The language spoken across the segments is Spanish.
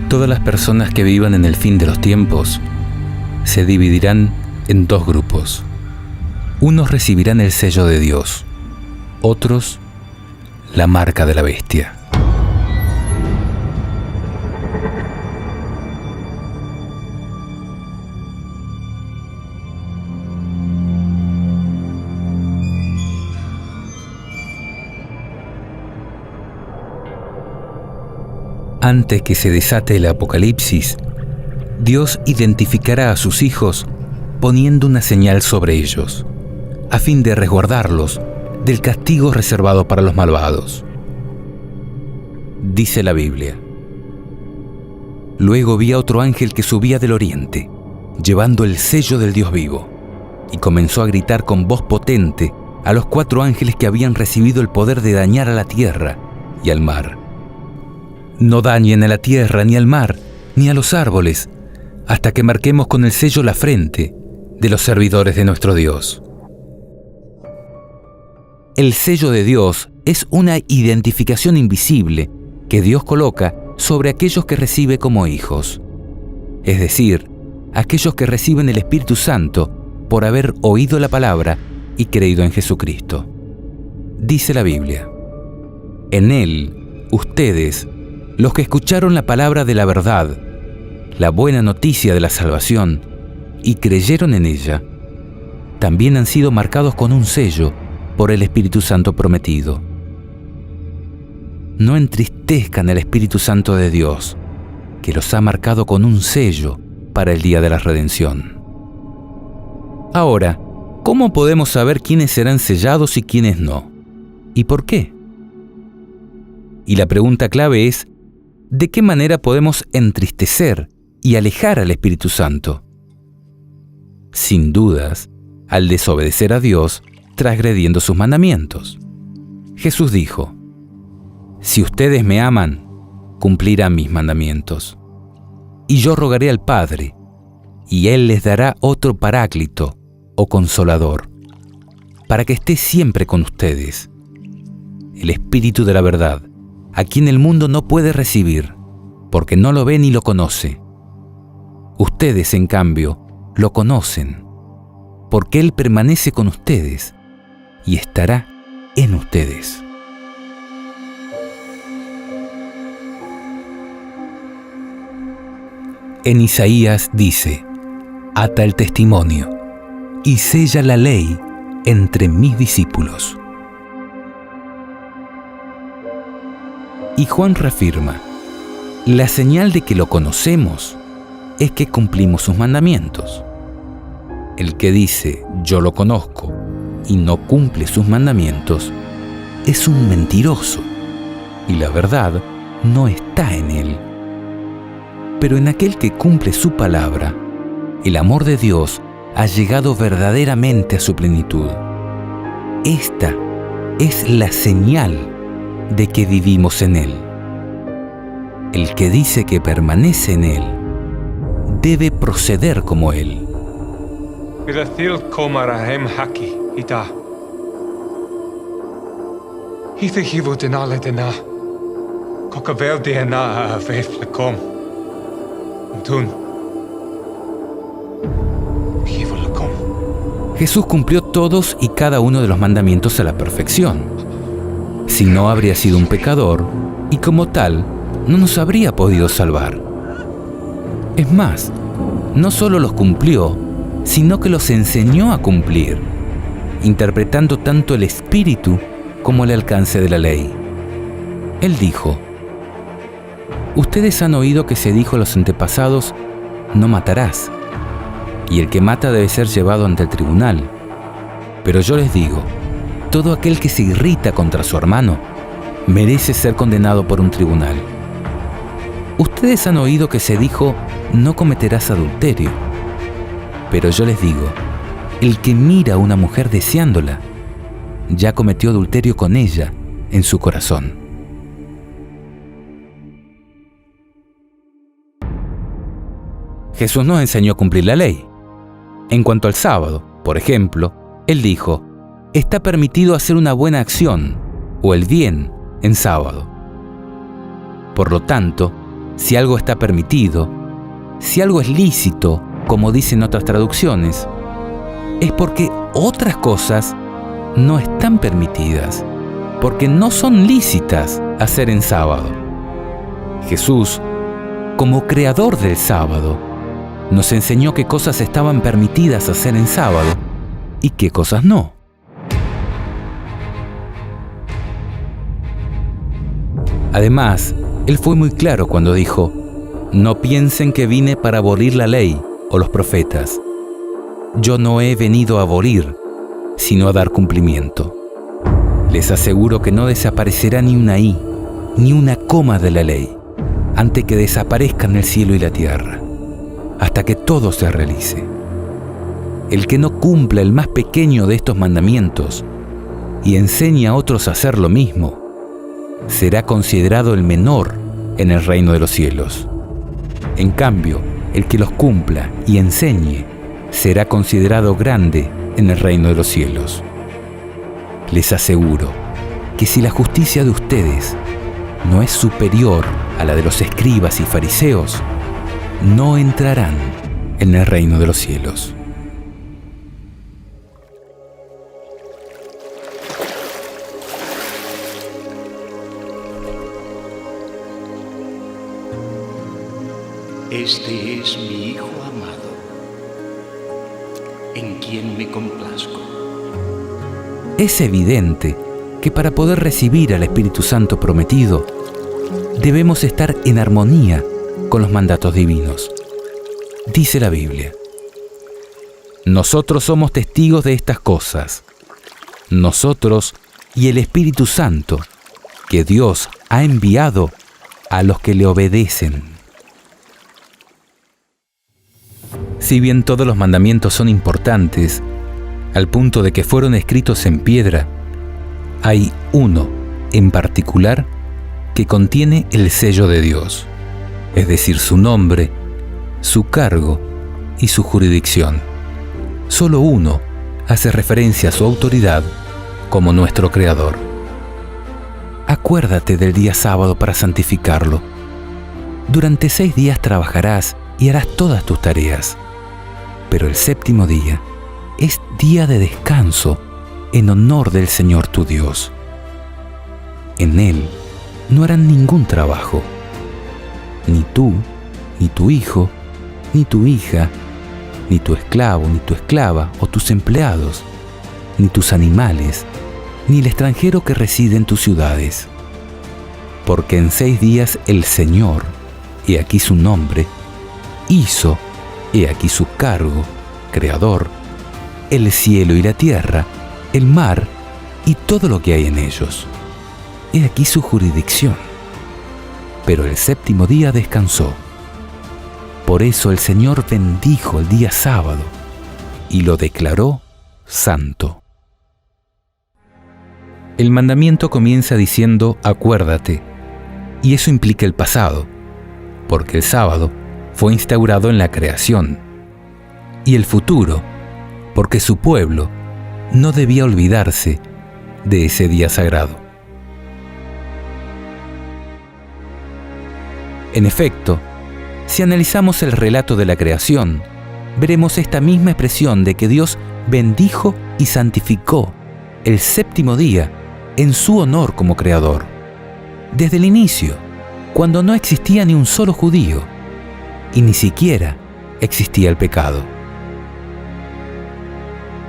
Todas las personas que vivan en el fin de los tiempos se dividirán en dos grupos. Unos recibirán el sello de Dios, otros la marca de la bestia. Antes que se desate el apocalipsis, Dios identificará a sus hijos poniendo una señal sobre ellos, a fin de resguardarlos del castigo reservado para los malvados. Dice la Biblia: Luego vi a otro ángel que subía del oriente, llevando el sello del Dios vivo, y comenzó a gritar con voz potente a los 4 ángeles que habían recibido el poder de dañar a la tierra y al mar. No dañen a la tierra, ni al mar, ni a los árboles, hasta que marquemos con el sello la frente de los servidores de nuestro Dios. El sello de Dios es una identificación invisible que Dios coloca sobre aquellos que recibe como hijos, es decir, aquellos que reciben el Espíritu Santo por haber oído la palabra y creído en Jesucristo. Dice la Biblia: En Él, ustedes, los que escucharon la palabra de la verdad, la buena noticia de la salvación, y creyeron en ella, también han sido marcados con un sello por el Espíritu Santo prometido. No entristezcan el Espíritu Santo de Dios, que los ha marcado con un sello para el día de la redención. Ahora, ¿cómo podemos saber quiénes serán sellados y quiénes no? ¿Y por qué? Y la pregunta clave es: ¿de qué manera podemos entristecer y alejar al Espíritu Santo? Sin dudas, al desobedecer a Dios, transgrediendo sus mandamientos. Jesús dijo: Si ustedes me aman, cumplirán mis mandamientos. Y yo rogaré al Padre, y Él les dará otro Paráclito o Consolador, para que esté siempre con ustedes, el Espíritu de la verdad, a quien el mundo no puede recibir, porque no lo ve ni lo conoce. Ustedes, en cambio, lo conocen, porque Él permanece con ustedes y estará en ustedes. En Isaías dice: Ata el testimonio y sella la ley entre mis discípulos. Y Juan reafirma: la señal de que lo conocemos es que cumplimos sus mandamientos. El que dice yo lo conozco y no cumple sus mandamientos es un mentiroso, y la verdad no está en él. Pero en aquel que cumple su palabra, el amor de Dios ha llegado verdaderamente a su plenitud. Esta es la señal de que vivimos en Él. El que dice que permanece en Él debe proceder como Él. Jesús cumplió todos y cada uno de los mandamientos a la perfección. Si no, habría sido un pecador y como tal no nos habría podido salvar. Es más, no solo los cumplió, sino que los enseñó a cumplir, interpretando tanto el espíritu como el alcance de la ley. Él dijo: Ustedes han oído que se dijo a los antepasados: no matarás, y el que mata debe ser llevado ante el tribunal. Pero yo les digo, todo aquel que se irrita contra su hermano merece ser condenado por un tribunal. Ustedes han oído que se dijo: no cometerás adulterio. Pero yo les digo, el que mira a una mujer deseándola, ya cometió adulterio con ella en su corazón. Jesús nos enseñó a cumplir la ley. En cuanto al sábado, por ejemplo, Él dijo: está permitido hacer una buena acción o el bien en sábado. Por lo tanto, si algo está permitido, si algo es lícito, como dicen otras traducciones, es porque otras cosas no están permitidas, porque no son lícitas hacer en sábado. Jesús, como creador del sábado, nos enseñó qué cosas estaban permitidas hacer en sábado y qué cosas no. Además, Él fue muy claro cuando dijo: no piensen que vine para abolir la ley o los profetas. Yo no he venido a abolir, sino a dar cumplimiento. Les aseguro que no desaparecerá ni una i, ni una coma de la ley, antes que desaparezcan el cielo y la tierra, hasta que todo se realice. El que no cumpla el más pequeño de estos mandamientos y enseñe a otros a hacer lo mismo, será considerado el menor en el reino de los cielos. En cambio, el que los cumpla y enseñe será considerado grande en el reino de los cielos. Les aseguro que si la justicia de ustedes no es superior a la de los escribas y fariseos, no entrarán en el reino de los cielos. Este es mi Hijo amado, en quien me complazco. Es evidente que para poder recibir al Espíritu Santo prometido, debemos estar en armonía con los mandatos divinos. Dice la Biblia: nosotros somos testigos de estas cosas, nosotros y el Espíritu Santo, que Dios ha enviado a los que le obedecen. Si bien todos los mandamientos son importantes, al punto de que fueron escritos en piedra, hay uno en particular que contiene el sello de Dios, es decir, su nombre, su cargo y su jurisdicción. Solo uno hace referencia a su autoridad como nuestro Creador. Acuérdate del día sábado para santificarlo. Durante 6 días trabajarás y harás todas tus tareas, pero el séptimo día es día de descanso en honor del Señor tu Dios. En él no harán ningún trabajo, ni tú, ni tu hijo, ni tu hija, ni tu esclavo, ni tu esclava o tus empleados, ni tus animales, ni el extranjero que reside en tus ciudades. Porque en 6 días el Señor, he aquí su nombre, hizo, he aquí su cargo, Creador, el cielo y la tierra, el mar y todo lo que hay en ellos. He aquí su jurisdicción. Pero el séptimo día descansó. Por eso el Señor bendijo el día sábado y lo declaró santo. El mandamiento comienza diciendo acuérdate, y eso implica el pasado, porque el sábado fue instaurado en la creación, y el futuro, porque su pueblo no debía olvidarse de ese día sagrado. En efecto, si analizamos el relato de la creación, veremos esta misma expresión de que Dios bendijo y santificó el séptimo día en su honor como Creador. Desde el inicio, cuando no existía ni un solo judío, y ni siquiera existía el pecado.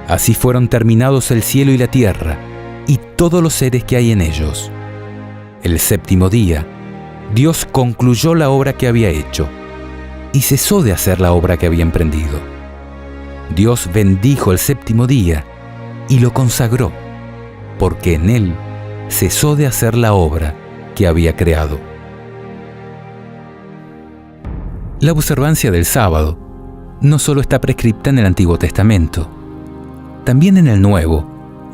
Así fueron terminados el cielo y la tierra, y todos los seres que hay en ellos. El séptimo día, Dios concluyó la obra que había hecho, y cesó de hacer la obra que había emprendido. Dios bendijo el séptimo día, y lo consagró, porque en él cesó de hacer la obra que había creado. La observancia del sábado no solo está prescripta en el Antiguo Testamento, también en el Nuevo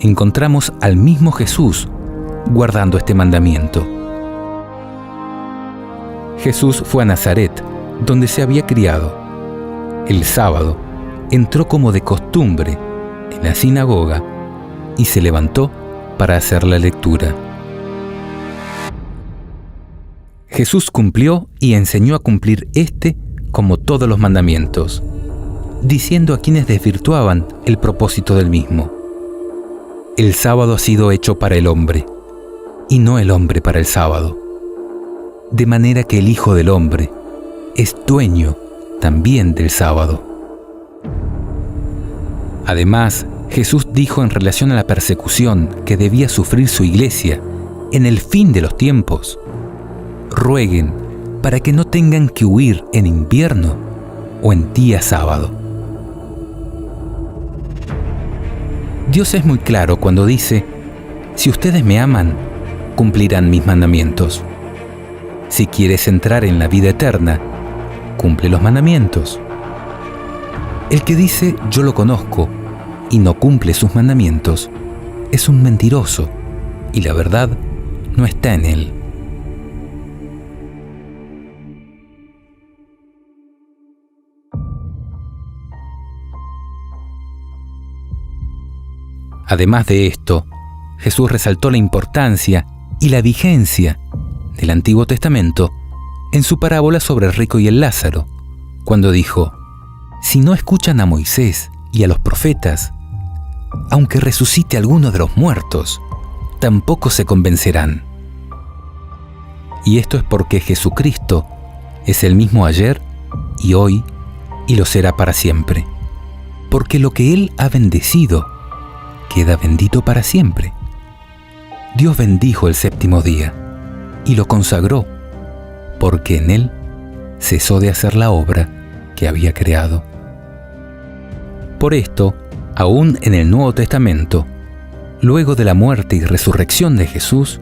encontramos al mismo Jesús guardando este mandamiento. Jesús fue a Nazaret, donde se había criado. El sábado entró como de costumbre en la sinagoga y se levantó para hacer la lectura. Jesús cumplió y enseñó a cumplir como todos los mandamientos, diciendo a quienes desvirtuaban el propósito del mismo: el sábado ha sido hecho para el hombre, y no el hombre para el sábado. De manera que el Hijo del Hombre es dueño también del sábado. Además, Jesús dijo en relación a la persecución que debía sufrir su iglesia en el fin de los tiempos: rueguen para que no tengan que huir en invierno o en día sábado. Dios es muy claro cuando dice: si ustedes me aman, cumplirán mis mandamientos. Si quieres entrar en la vida eterna, cumple los mandamientos. El que dice yo lo conozco y no cumple sus mandamientos es un mentiroso, y la verdad no está en él. Además de esto, Jesús resaltó la importancia y la vigencia del Antiguo Testamento en su parábola sobre el rico y el Lázaro, cuando dijo: si no escuchan a Moisés y a los profetas, aunque resucite alguno de los muertos, tampoco se convencerán. Y esto es porque Jesucristo es el mismo ayer y hoy y lo será para siempre, porque lo que Él ha bendecido queda bendito para siempre. Dios bendijo el séptimo día y lo consagró, porque en él cesó de hacer la obra que había creado. Por esto, aún en el Nuevo Testamento, luego de la muerte y resurrección de Jesús,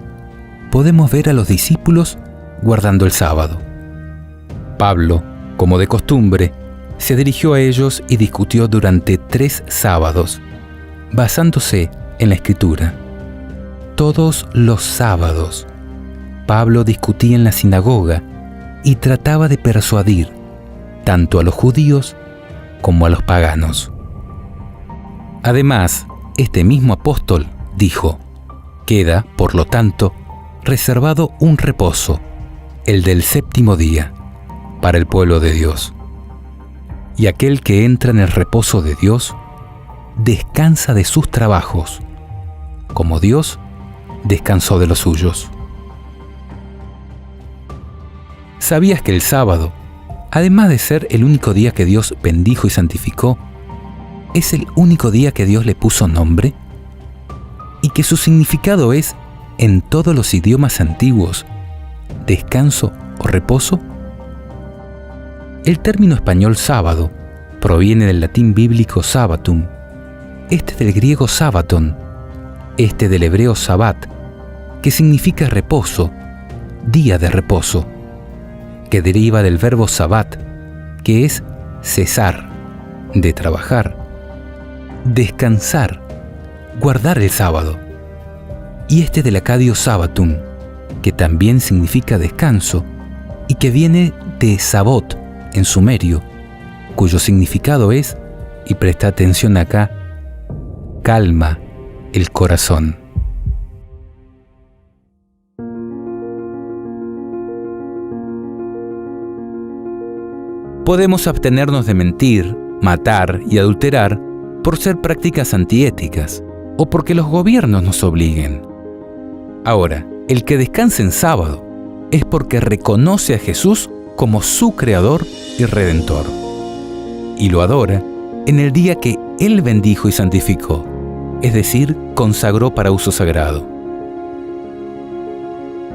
podemos ver a los discípulos guardando el sábado. Pablo, como de costumbre, se dirigió a ellos y discutió durante 3 sábados, basándose en la Escritura. Todos los sábados, Pablo discutía en la sinagoga y trataba de persuadir tanto a los judíos como a los paganos. Además, este mismo apóstol dijo: queda, por lo tanto, reservado un reposo, el del séptimo día, para el pueblo de Dios. Y aquel que entra en el reposo de Dios descansa de sus trabajos, como Dios descansó de los suyos. ¿Sabías que el sábado, además de ser el único día que Dios bendijo y santificó, es el único día que Dios le puso nombre? Y que su significado es, en todos los idiomas antiguos, descanso o reposo. El término español sábado proviene del latín bíblico sabbatum, este del griego sabbaton, este del hebreo sabbat, que significa reposo, día de reposo, que deriva del verbo sabbat, que es cesar, de trabajar, descansar, guardar el sábado, y este del acadio sabbatum, que también significa descanso y que viene de sabot en sumerio, cuyo significado es, y presta atención acá, calma el corazón. Podemos abstenernos de mentir, matar y adulterar por ser prácticas antiéticas o porque los gobiernos nos obliguen. Ahora, el que descansa en sábado es porque reconoce a Jesús como su Creador y Redentor, y lo adora en el día que Él bendijo y santificó, es decir, consagró para uso sagrado.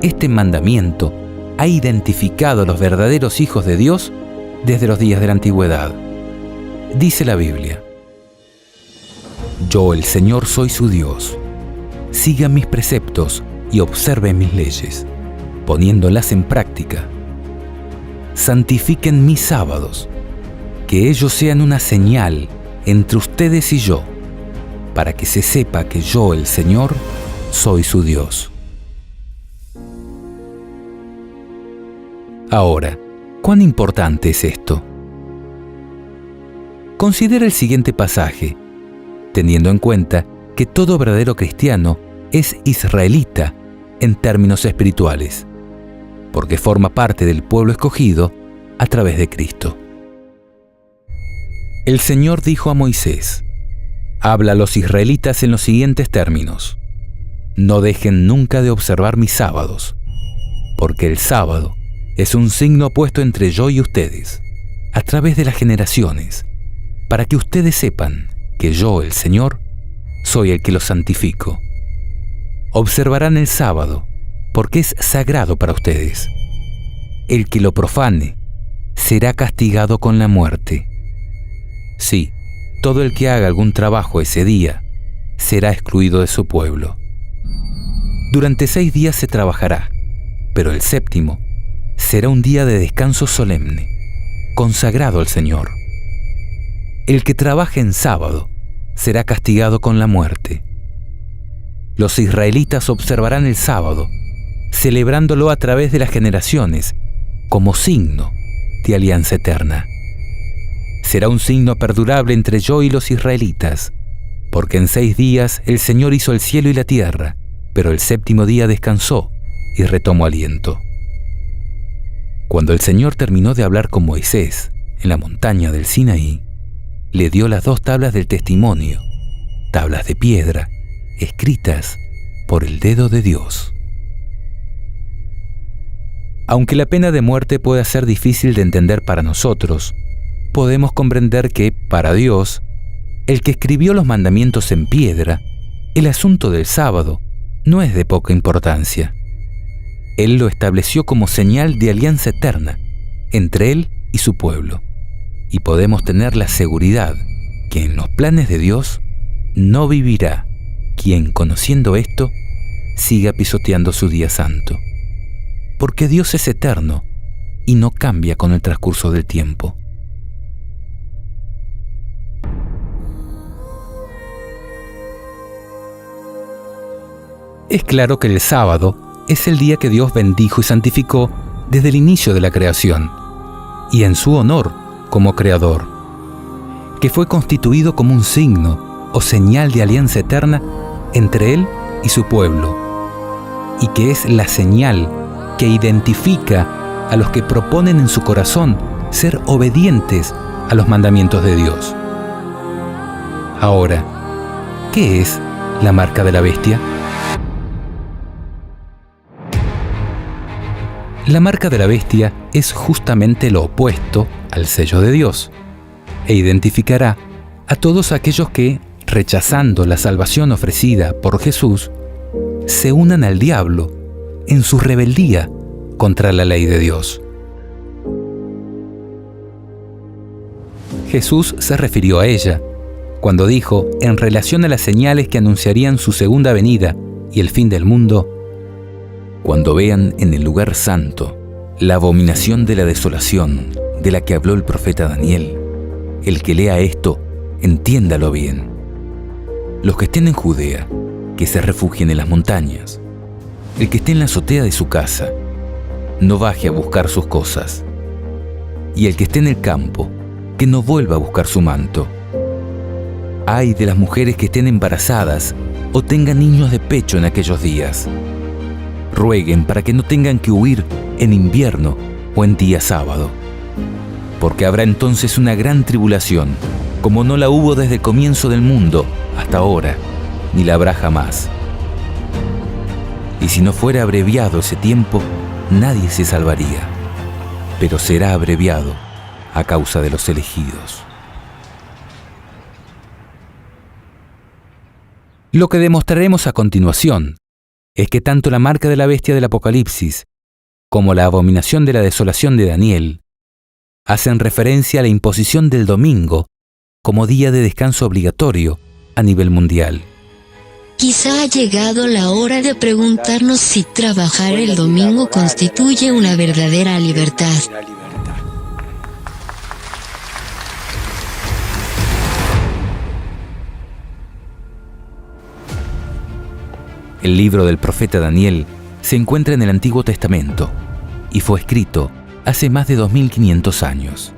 Este mandamiento ha identificado a los verdaderos hijos de Dios desde los días de la antigüedad. Dice la Biblia: yo, el Señor, soy su Dios. Sigan mis preceptos y observen mis leyes, poniéndolas en práctica. Santifiquen mis sábados, que ellos sean una señal entre ustedes y yo, para que se sepa que yo, el Señor, soy su Dios. Ahora, ¿cuán importante es esto? Considera el siguiente pasaje, teniendo en cuenta que todo verdadero cristiano es israelita en términos espirituales. porque forma parte del pueblo escogido a través de Cristo. El Señor dijo a Moisés: habla a los israelitas en los siguientes términos: no dejen nunca de observar mis sábados, porque el sábado es un signo puesto entre yo y ustedes, a través de las generaciones, para que ustedes sepan que yo, el Señor, soy el que los santifico. Observarán el sábado, porque es sagrado para ustedes. El que lo profane será castigado con la muerte. Sí, todo el que haga algún trabajo ese día será excluido de su pueblo. Durante 6 días se trabajará, pero el séptimo será un día de descanso solemne, consagrado al Señor. El que trabaje en sábado será castigado con la muerte. Los israelitas observarán el sábado, celebrándolo a través de las generaciones, como signo de alianza eterna. Será un signo perdurable entre yo y los israelitas, porque en 6 días el Señor hizo el cielo y la tierra, pero el séptimo día descansó y retomó aliento. Cuando el Señor terminó de hablar con Moisés en la montaña del Sinaí, le dio las 2 tablas del testimonio, tablas de piedra, escritas por el dedo de Dios. Aunque la pena de muerte pueda ser difícil de entender para nosotros, podemos comprender que, para Dios, el que escribió los mandamientos en piedra, el asunto del sábado no es de poca importancia. Él lo estableció como señal de alianza eterna entre Él y su pueblo, y podemos tener la seguridad que en los planes de Dios no vivirá quien, conociendo esto, siga pisoteando su día santo, porque Dios es eterno y no cambia con el transcurso del tiempo. Es claro que el sábado es el día que Dios bendijo y santificó desde el inicio de la creación, y en su honor como creador, que fue constituido como un signo o señal de alianza eterna entre Él y su pueblo, y que es la señal que identifica a los que proponen en su corazón ser obedientes a los mandamientos de Dios. Ahora, ¿qué es la marca de la bestia? La marca de la bestia es justamente lo opuesto al sello de Dios, e identificará a todos aquellos que, rechazando la salvación ofrecida por Jesús, se unan al diablo en su rebeldía contra la ley de Dios. Jesús se refirió a ella cuando dijo, en relación a las señales que anunciarían su segunda venida y el fin del mundo: cuando vean en el lugar santo la abominación de la desolación de la que habló el profeta Daniel, el que lea esto, entiéndalo bien. Los que estén en Judea, que se refugien en las montañas. El que esté en la azotea de su casa, no baje a buscar sus cosas. Y el que esté en el campo, que no vuelva a buscar su manto. Ay de las mujeres que estén embarazadas o tengan niños de pecho en aquellos días. Rueguen para que no tengan que huir en invierno o en día sábado, porque habrá entonces una gran tribulación, como no la hubo desde el comienzo del mundo hasta ahora, ni la habrá jamás. Y si no fuera abreviado ese tiempo, nadie se salvaría, pero será abreviado a causa de los elegidos. Lo que demostraremos a continuación es que tanto la marca de la bestia del Apocalipsis como la abominación de la desolación de Daniel hacen referencia a la imposición del domingo como día de descanso obligatorio a nivel mundial. Quizá ha llegado la hora de preguntarnos si trabajar el domingo constituye una verdadera libertad. El libro del profeta Daniel se encuentra en el Antiguo Testamento y fue escrito hace más de 2500 años.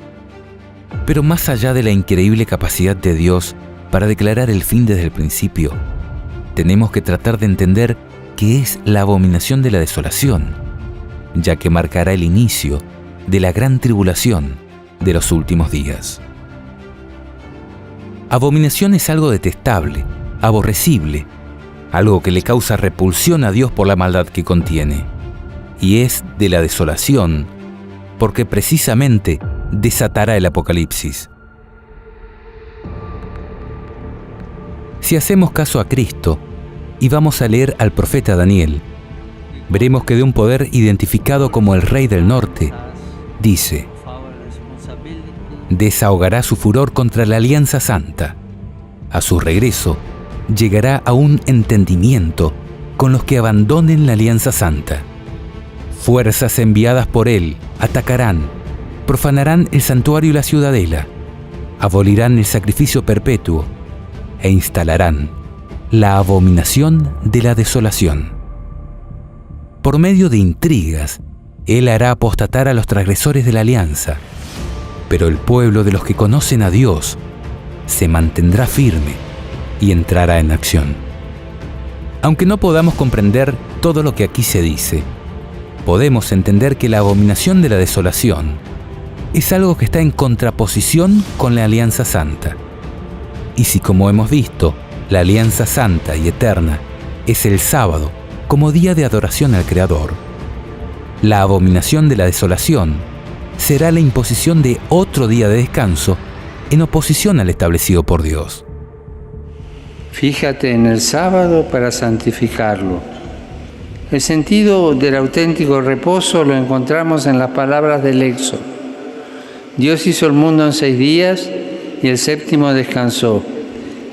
Pero más allá de la increíble capacidad de Dios para declarar el fin desde el principio, tenemos que tratar de entender qué es la abominación de la desolación, ya que marcará el inicio de la gran tribulación de los últimos días. Abominación es algo detestable, aborrecible, algo que le causa repulsión a Dios por la maldad que contiene, y es de la desolación, porque precisamente desatará el Apocalipsis. Si hacemos caso a Cristo y vamos a leer al profeta Daniel, veremos que de un poder identificado como el Rey del Norte, dice: desahogará su furor contra la Alianza Santa. A su regreso, llegará a un entendimiento con los que abandonen la Alianza Santa. Fuerzas enviadas por él atacarán, profanarán el santuario y la ciudadela, abolirán el sacrificio perpetuo e instalarán la abominación de la desolación. Por medio de intrigas, él hará apostatar a los transgresores de la alianza, pero el pueblo de los que conocen a Dios se mantendrá firme y entrará en acción. Aunque no podamos comprender todo lo que aquí se dice, podemos entender que la abominación de la desolación es algo que está en contraposición con la Alianza Santa. Y si, como hemos visto, la Alianza Santa y Eterna es el sábado como día de adoración al Creador, la abominación de la desolación será la imposición de otro día de descanso en oposición al establecido por Dios. Fíjate en el sábado para santificarlo. El sentido del auténtico reposo lo encontramos en las palabras del Éxodo. Dios hizo el mundo en 6 días y el séptimo descansó.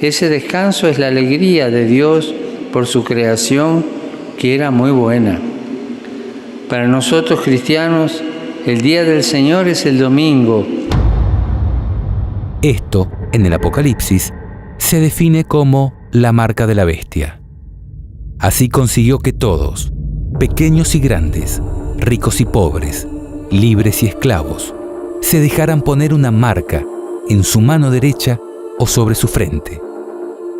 Ese descanso es la alegría de Dios por su creación, que era muy buena. Para nosotros cristianos, el día del Señor es el domingo. Esto, en el Apocalipsis, se define como la marca de la bestia. Así consiguió que todos, pequeños y grandes, ricos y pobres, libres y esclavos, se dejaran poner una marca en su mano derecha o sobre su frente,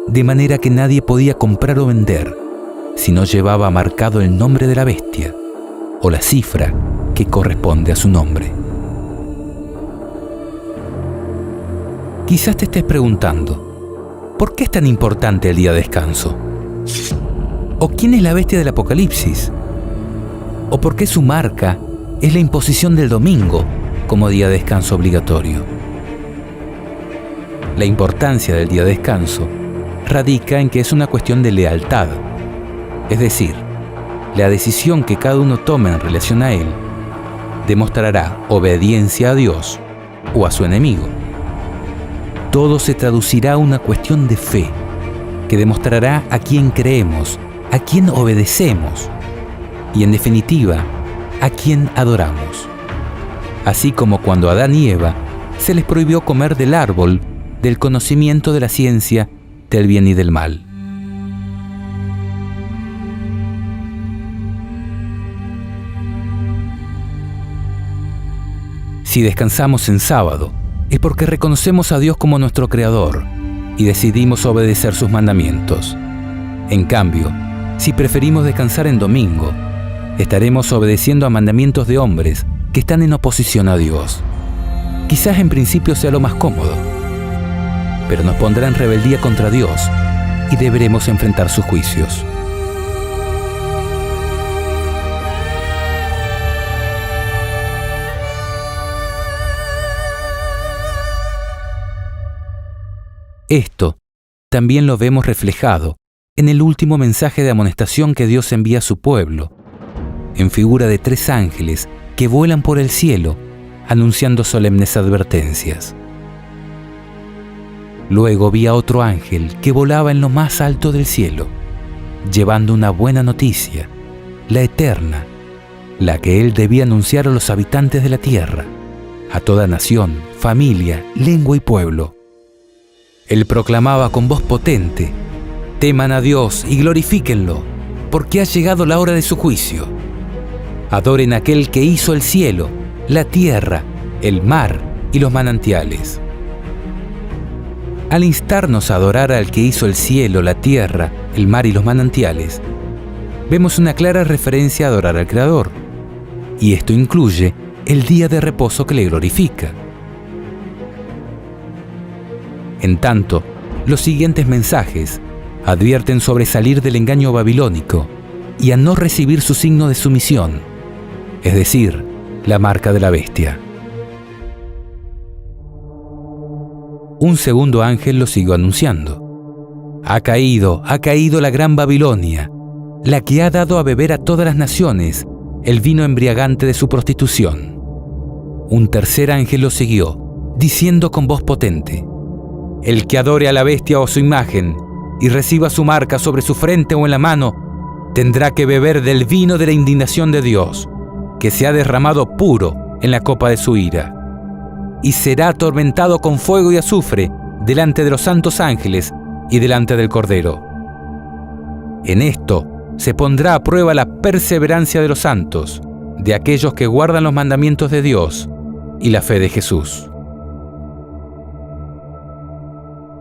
de manera que nadie podía comprar o vender si no llevaba marcado el nombre de la bestia o la cifra que corresponde a su nombre. Quizás te estés preguntando, ¿por qué es tan importante el día de descanso? ¿O quién es la bestia del Apocalipsis? ¿O por qué su marca es la imposición del domingo como día de descanso obligatorio? La importancia del día de descanso radica en que es una cuestión de lealtad, es decir, la decisión que cada uno tome en relación a él demostrará obediencia a Dios o a su enemigo. Todo se traducirá a una cuestión de fe, que demostrará a quién creemos, a quién obedecemos y, en definitiva, a quién adoramos. Así como cuando a Adán y Eva se les prohibió comer del árbol del conocimiento de la ciencia del bien y del mal. Si descansamos en sábado, es porque reconocemos a Dios como nuestro Creador y decidimos obedecer sus mandamientos. En cambio, si preferimos descansar en domingo, estaremos obedeciendo a mandamientos de hombres que están en oposición a Dios. Quizás en principio sea lo más cómodo, pero nos pondrá en rebeldía contra Dios y deberemos enfrentar sus juicios. Esto también lo vemos reflejado en el último mensaje de amonestación que Dios envía a su pueblo, en figura de 3 ángeles que vuelan por el cielo, anunciando solemnes advertencias. Luego vi a otro ángel que volaba en lo más alto del cielo, llevando una buena noticia, la eterna, la que él debía anunciar a los habitantes de la tierra, a toda nación, familia, lengua y pueblo. Él proclamaba con voz potente: teman a Dios y glorifíquenlo, porque ha llegado la hora de su juicio. Adoren a aquel que hizo el cielo, la tierra, el mar y los manantiales. Al instarnos a adorar al que hizo el cielo, la tierra, el mar y los manantiales, vemos una clara referencia a adorar al Creador. y esto incluye el día de reposo que le glorifica. En tanto, los siguientes mensajes advierten sobre salir del engaño babilónico y a no recibir su signo de sumisión, es decir, la marca de la bestia. Un segundo ángel lo siguió anunciando. Ha caído la gran Babilonia, la que ha dado a beber a todas las naciones el vino embriagante de su prostitución. Un tercer ángel lo siguió, diciendo con voz potente: el que adore a la bestia o su imagen y reciba su marca sobre su frente o en la mano, tendrá que beber del vino de la indignación de Dios, que se ha derramado puro en la copa de su ira, y será atormentado con fuego y azufre delante de los santos ángeles y delante del Cordero. En esto se pondrá a prueba la perseverancia de los santos, de aquellos que guardan los mandamientos de Dios y la fe de Jesús.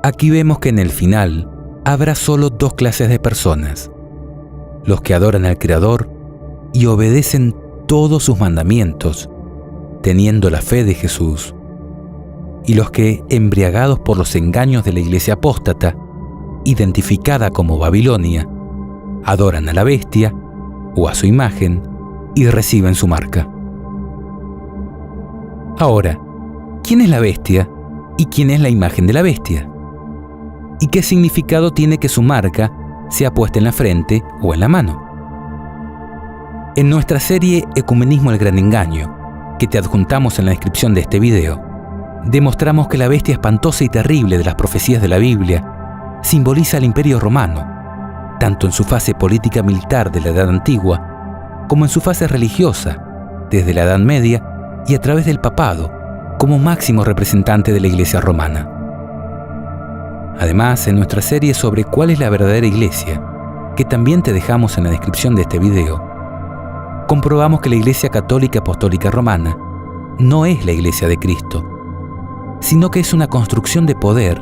Aquí vemos que en el final habrá solo dos clases de personas: los que adoran al Creador y obedecen todos sus mandamientos, teniendo la fe de Jesús, y los que, embriagados por los engaños de la iglesia apóstata, identificada como Babilonia, adoran a la bestia o a su imagen y reciben su marca. Ahora, ¿quién es la bestia y quién es la imagen de la bestia? ¿Y qué significado tiene que su marca sea puesta en la frente o en la mano? En nuestra serie Ecumenismo el Gran Engaño, que te adjuntamos en la descripción de este video, demostramos que la bestia espantosa y terrible de las profecías de la Biblia simboliza al Imperio Romano, tanto en su fase política militar de la Edad Antigua, como en su fase religiosa, desde la Edad Media y a través del papado, como máximo representante de la Iglesia romana. Además, en nuestra serie sobre cuál es la verdadera Iglesia, que también te dejamos en la descripción de este video, comprobamos que la Iglesia Católica Apostólica Romana no es la Iglesia de Cristo, sino que es una construcción de poder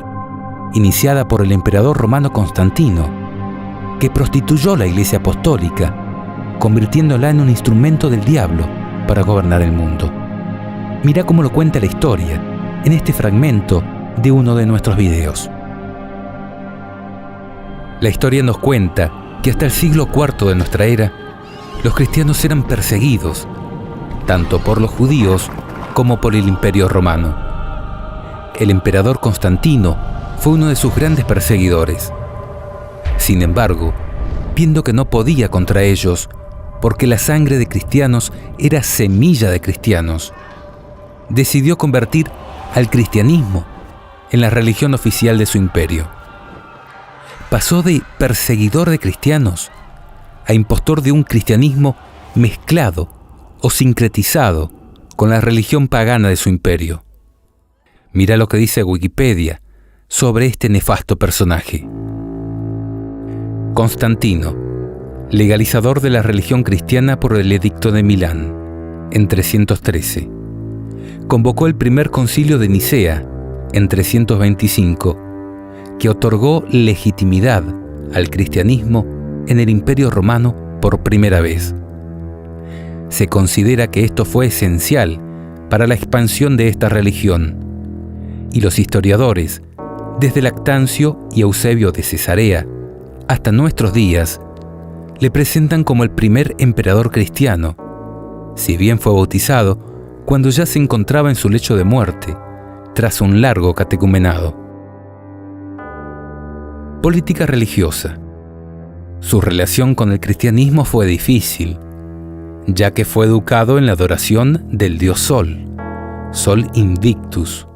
iniciada por el emperador romano Constantino, que prostituyó la Iglesia Apostólica, convirtiéndola en un instrumento del diablo para gobernar el mundo. Mira cómo lo cuenta la historia en este fragmento de uno de nuestros videos. La historia nos cuenta que hasta el siglo IV de nuestra era, los cristianos eran perseguidos, tanto por los judíos como por el Imperio Romano. El emperador Constantino fue uno de sus grandes perseguidores. Sin embargo, viendo que no podía contra ellos, porque la sangre de cristianos era semilla de cristianos, decidió convertir al cristianismo en la religión oficial de su imperio. Pasó de perseguidor de cristianos a impostor de un cristianismo mezclado o sincretizado con la religión pagana de su imperio. Mira lo que dice Wikipedia sobre este nefasto personaje. Constantino, legalizador de la religión cristiana por el Edicto de Milán, en 313. Convocó el primer concilio de Nicea, en 325, que otorgó legitimidad al cristianismo en el Imperio Romano por primera vez. Se considera que esto fue esencial para la expansión de esta religión, y los historiadores, desde Lactancio y Eusebio de Cesarea hasta nuestros días, le presentan como el primer emperador cristiano, si bien fue bautizado cuando ya se encontraba en su lecho de muerte, tras un largo catecumenado. Política religiosa. Su relación con el cristianismo fue difícil, ya que fue educado en la adoración del dios Sol, Sol Invictus,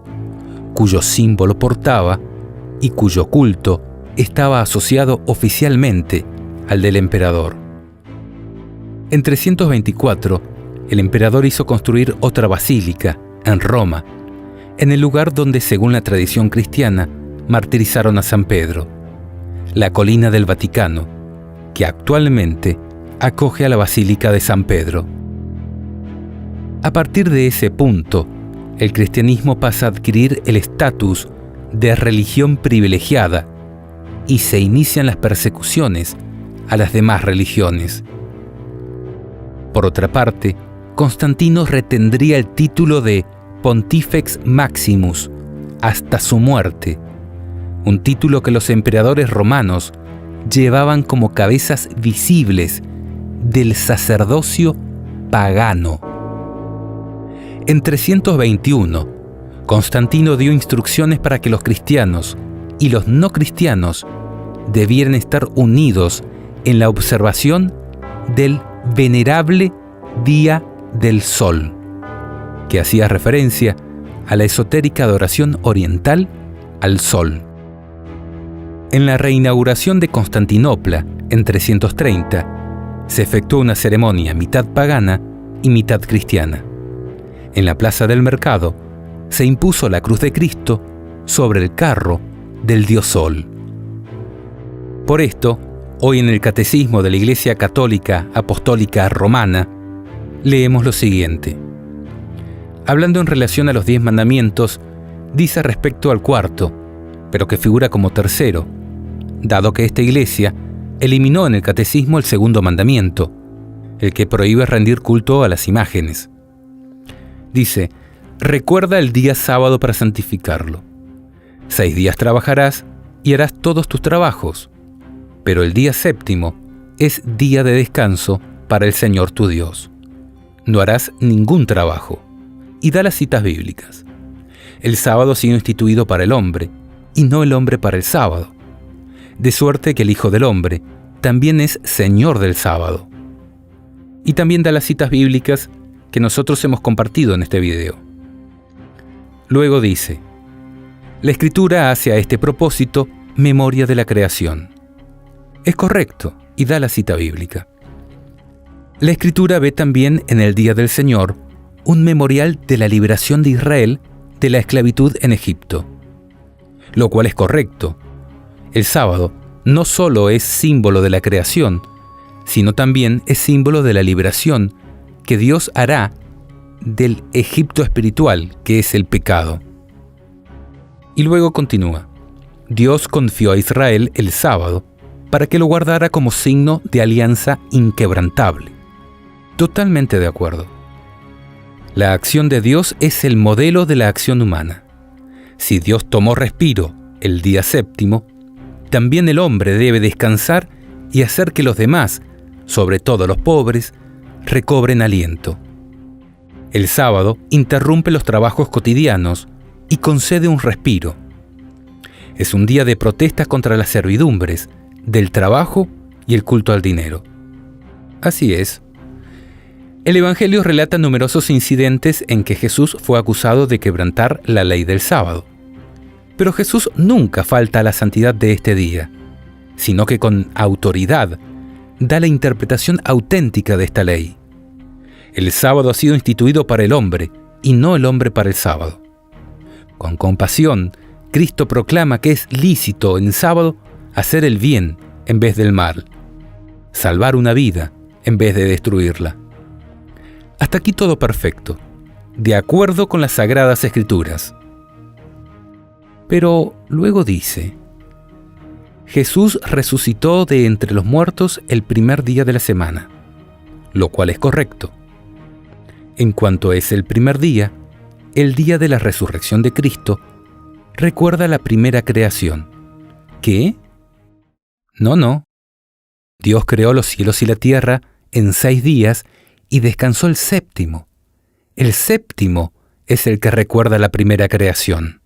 cuyo símbolo portaba y cuyo culto estaba asociado oficialmente al del emperador. En 324, el emperador hizo construir otra basílica en Roma, en el lugar donde, según la tradición cristiana, martirizaron a San Pedro, la colina del Vaticano, que actualmente acoge a la Basílica de San Pedro. A partir de ese punto, el cristianismo pasa a adquirir el estatus de religión privilegiada y se inician las persecuciones a las demás religiones. Por otra parte, Constantino retendría el título de Pontifex Maximus hasta su muerte, un título que los emperadores romanos llevaban como cabezas visibles del sacerdocio pagano. En 321, Constantino dio instrucciones para que los cristianos y los no cristianos debieran estar unidos en la observación del venerable Día del Sol, que hacía referencia a la esotérica adoración oriental al Sol. En la reinauguración de Constantinopla, en 330, se efectuó una ceremonia mitad pagana y mitad cristiana. En la plaza del mercado se impuso la cruz de Cristo sobre el carro del dios Sol. Por esto, hoy en el Catecismo de la Iglesia Católica Apostólica Romana, leemos lo siguiente. Hablando en relación a los 10 mandamientos, dice respecto al cuarto, pero que figura como tercero, dado que esta Iglesia eliminó en el Catecismo el segundo mandamiento, el que prohíbe rendir culto a las imágenes. Dice, recuerda el día sábado para santificarlo. 6 días trabajarás y harás todos tus trabajos, pero el día séptimo es día de descanso para el Señor tu Dios. No harás ningún trabajo. Y da las citas bíblicas. El sábado ha sido instituido para el hombre, y no el hombre para el sábado. De suerte que el Hijo del Hombre también es Señor del sábado. Y también da las citas bíblicas que nosotros hemos compartido en este video. Luego dice, la Escritura hace a este propósito memoria de la creación. Es correcto, y da la cita bíblica. La Escritura ve también en el Día del Señor un memorial de la liberación de Israel de la esclavitud en Egipto, lo cual es correcto. El sábado no solo es símbolo de la creación, sino también es símbolo de la liberación que Dios hará del Egipto espiritual, que es el pecado. Y luego continúa, Dios confió a Israel el sábado para que lo guardara como signo de alianza inquebrantable. Totalmente de acuerdo. La acción de Dios es el modelo de la acción humana. Si Dios tomó respiro el día séptimo, también el hombre debe descansar y hacer que los demás, sobre todo los pobres, recobren aliento. El sábado interrumpe los trabajos cotidianos y concede un respiro. Es un día de protesta contra las servidumbres, del trabajo y el culto al dinero. Así es. El Evangelio relata numerosos incidentes en que Jesús fue acusado de quebrantar la ley del sábado. Pero Jesús nunca falta a la santidad de este día, sino que con autoridad da la interpretación auténtica de esta ley. El sábado ha sido instituido para el hombre y no el hombre para el sábado. Con compasión, Cristo proclama que es lícito en sábado hacer el bien en vez del mal, salvar una vida en vez de destruirla. Hasta aquí todo perfecto, de acuerdo con las Sagradas Escrituras. Pero luego dice, Jesús resucitó de entre los muertos el primer día de la semana, lo cual es correcto. En cuanto es el primer día, el día de la resurrección de Cristo, recuerda la primera creación. ¿Qué? No. Dios creó los cielos y la tierra en 6 días y descansó el séptimo. El séptimo es el que recuerda la primera creación.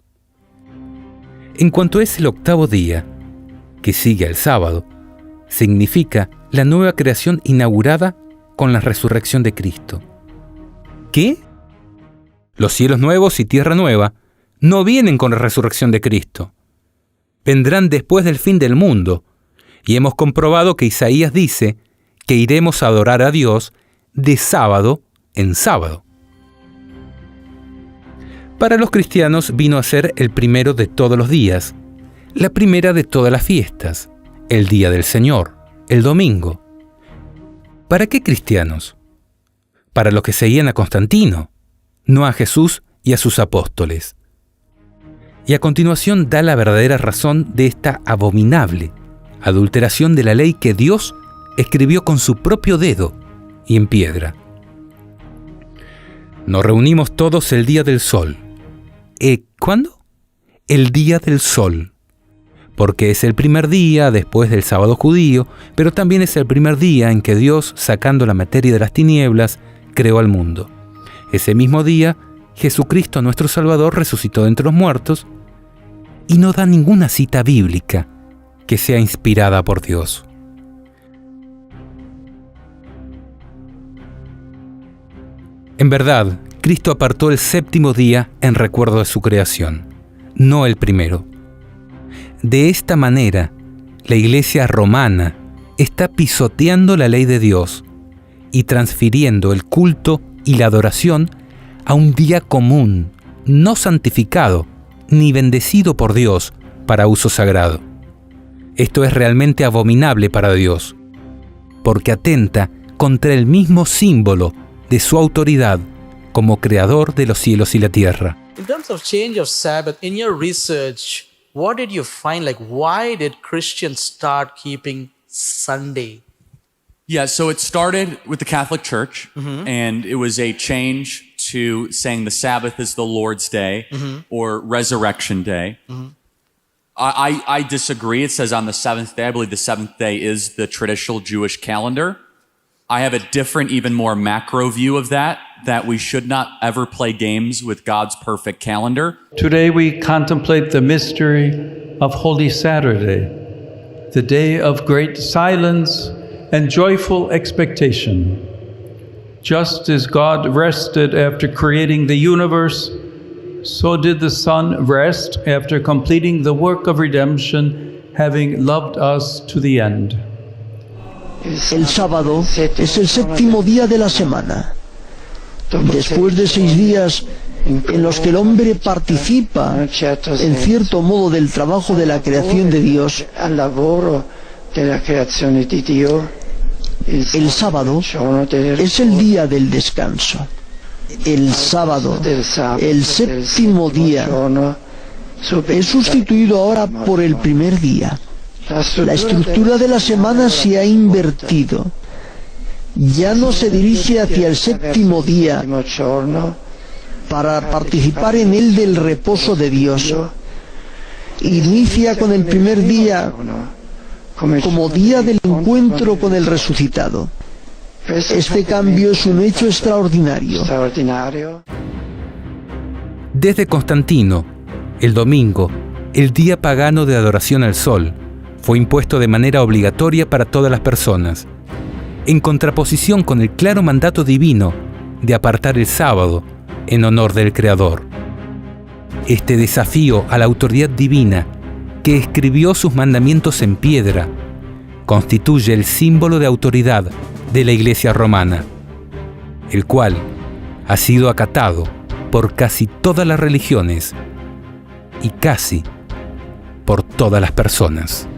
En cuanto es el octavo día, que sigue al sábado, significa la nueva creación inaugurada con la resurrección de Cristo. ¿Qué? Los cielos nuevos y tierra nueva no vienen con la resurrección de Cristo. Vendrán después del fin del mundo, y hemos comprobado que Isaías dice que iremos a adorar a Dios de sábado en sábado. Para los cristianos vino a ser el primero de todos los días, la primera de todas las fiestas, el día del Señor, el domingo. ¿Para qué cristianos? Para los que seguían a Constantino, no a Jesús y a sus apóstoles. Y a continuación da la verdadera razón de esta abominable adulteración de la ley que Dios escribió con su propio dedo y en piedra. Nos reunimos todos el día del sol. ¿Cuándo? El día del sol. Porque es el primer día después del sábado judío, pero también es el primer día en que Dios, sacando la materia de las tinieblas, creó al mundo. Ese mismo día, Jesucristo, nuestro Salvador, resucitó de entre los muertos y no da ninguna cita bíblica que sea inspirada por Dios. En verdad, Cristo apartó el séptimo día en recuerdo de su creación, no el primero. De esta manera, la Iglesia romana está pisoteando la ley de Dios y transfiriendo el culto y la adoración a un día común, no santificado ni bendecido por Dios para uso sagrado. Esto es realmente abominable para Dios, porque atenta contra el mismo símbolo de su autoridad como creador de los cielos y la tierra. In terms of change of Sabbath, in your research, what did you find? Like, why did Christians start keeping Sunday? Yeah, so it started with the Catholic Church, and it was a change to saying the Sabbath is the Lord's Day or Resurrection Day. I disagree. It says on the seventh day. I believe the seventh day is the traditional Jewish calendar. I have a different, even more macro view of that we should not ever play games with God's perfect calendar. Today we contemplate the mystery of Holy Saturday, the day of great silence and joyful expectation. Just as God rested after creating the universe, so did the Son rest after completing the work of redemption, having loved us to the end. El sábado es el séptimo día de la semana. Después de 6 días en los que el hombre participa en cierto modo del trabajo de la creación de Dios, el sábado es el día del descanso. El sábado, el séptimo día, es sustituido ahora por el primer día. La estructura de la semana se ha invertido. Ya no se dirige hacia el séptimo día para participar en él del reposo de Dios. Inicia con el primer día como día del encuentro con el resucitado. Este cambio es un hecho extraordinario. Desde Constantino, el domingo, el día pagano de adoración al sol, fue impuesto de manera obligatoria para todas las personas, en contraposición con el claro mandato divino de apartar el sábado en honor del Creador. Este desafío a la autoridad divina, que escribió sus mandamientos en piedra, constituye el símbolo de autoridad de la Iglesia romana, el cual ha sido acatado por casi todas las religiones y casi por todas las personas.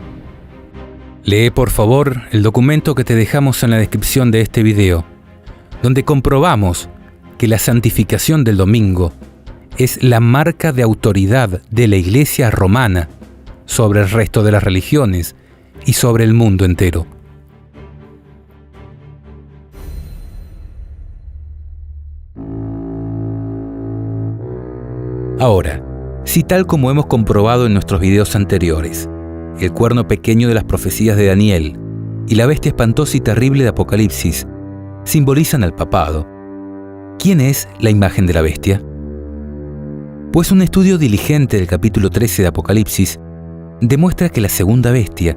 Lee por favor el documento que te dejamos en la descripción de este video, donde comprobamos que la santificación del domingo es la marca de autoridad de la Iglesia romana sobre el resto de las religiones y sobre el mundo entero. Ahora, si tal como hemos comprobado en nuestros videos anteriores, el cuerno pequeño de las profecías de Daniel y la bestia espantosa y terrible de Apocalipsis simbolizan al papado, ¿quién es la imagen de la bestia? Pues un estudio diligente del capítulo 13 de Apocalipsis demuestra que la segunda bestia,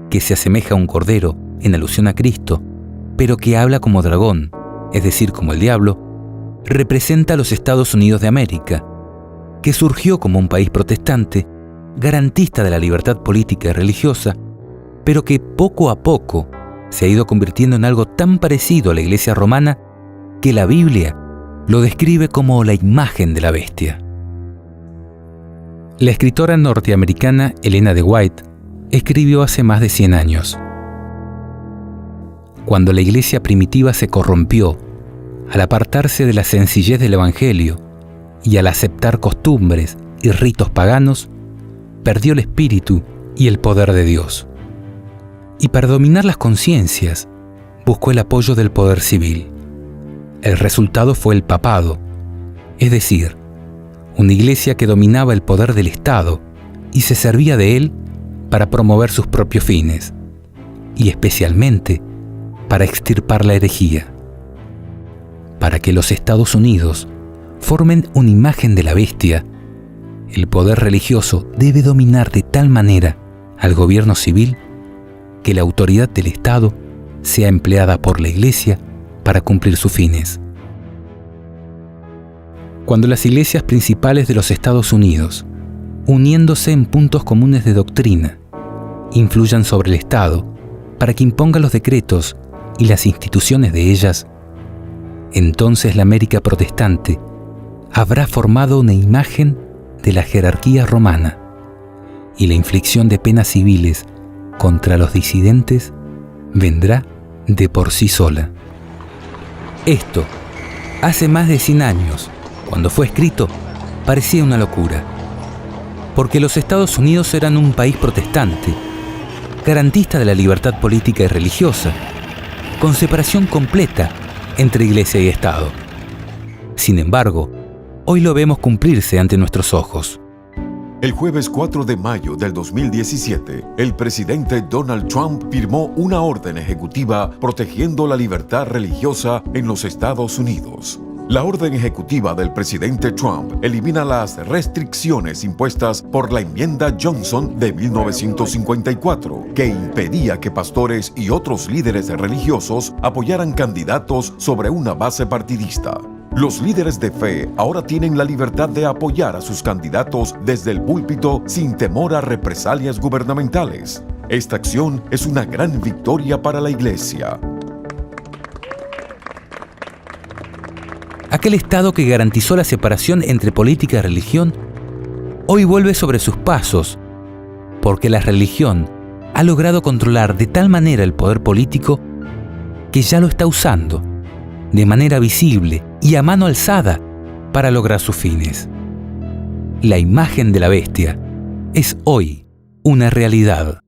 que se asemeja a un cordero en alusión a Cristo, pero que habla como dragón, es decir, como el diablo, representa a los Estados Unidos de América, que surgió como un país protestante, garantista de la libertad política y religiosa, pero que poco a poco se ha ido convirtiendo en algo tan parecido a la Iglesia romana que la Biblia lo describe como la imagen de la bestia. La escritora norteamericana Elena de White escribió hace más de 100 años: cuando la Iglesia primitiva se corrompió, al apartarse de la sencillez del Evangelio y al aceptar costumbres y ritos paganos, perdió el espíritu y el poder de Dios. Y para dominar las conciencias, buscó el apoyo del poder civil. El resultado fue el papado Es decir, una iglesia que dominaba el poder del Estado y se servía de él para promover sus propios fines, y especialmente para extirpar la herejía. Para que los Estados Unidos formen una imagen de la bestia, el poder religioso debe dominar de tal manera al gobierno civil que la autoridad del Estado sea empleada por la Iglesia para cumplir sus fines. Cuando las iglesias principales de los Estados Unidos, uniéndose en puntos comunes de doctrina, influyan sobre el Estado para que imponga los decretos y las instituciones de ellas, entonces la América protestante habrá formado una imagen de la jerarquía romana, y la inflicción de penas civiles contra los disidentes vendrá de por sí sola. Esto, hace más de 100 años, cuando fue escrito, parecía una locura, porque los Estados Unidos eran un país protestante, garantista de la libertad política y religiosa, con separación completa entre Iglesia y Estado. Sin embargo, hoy lo vemos cumplirse ante nuestros ojos. El jueves 4 de mayo del 2017, el presidente Donald Trump firmó una orden ejecutiva protegiendo la libertad religiosa en los Estados Unidos. La orden ejecutiva del presidente Trump elimina las restricciones impuestas por la enmienda Johnson de 1954, que impedía que pastores y otros líderes religiosos apoyaran candidatos sobre una base partidista. Los líderes de fe ahora tienen la libertad de apoyar a sus candidatos desde el púlpito sin temor a represalias gubernamentales. Esta acción es una gran victoria para la Iglesia. Aquel Estado que garantizó la separación entre política y religión, hoy vuelve sobre sus pasos, porque la religión ha logrado controlar de tal manera el poder político que ya lo está usando de manera visible y a mano alzada para lograr sus fines. La imagen de la bestia es hoy una realidad.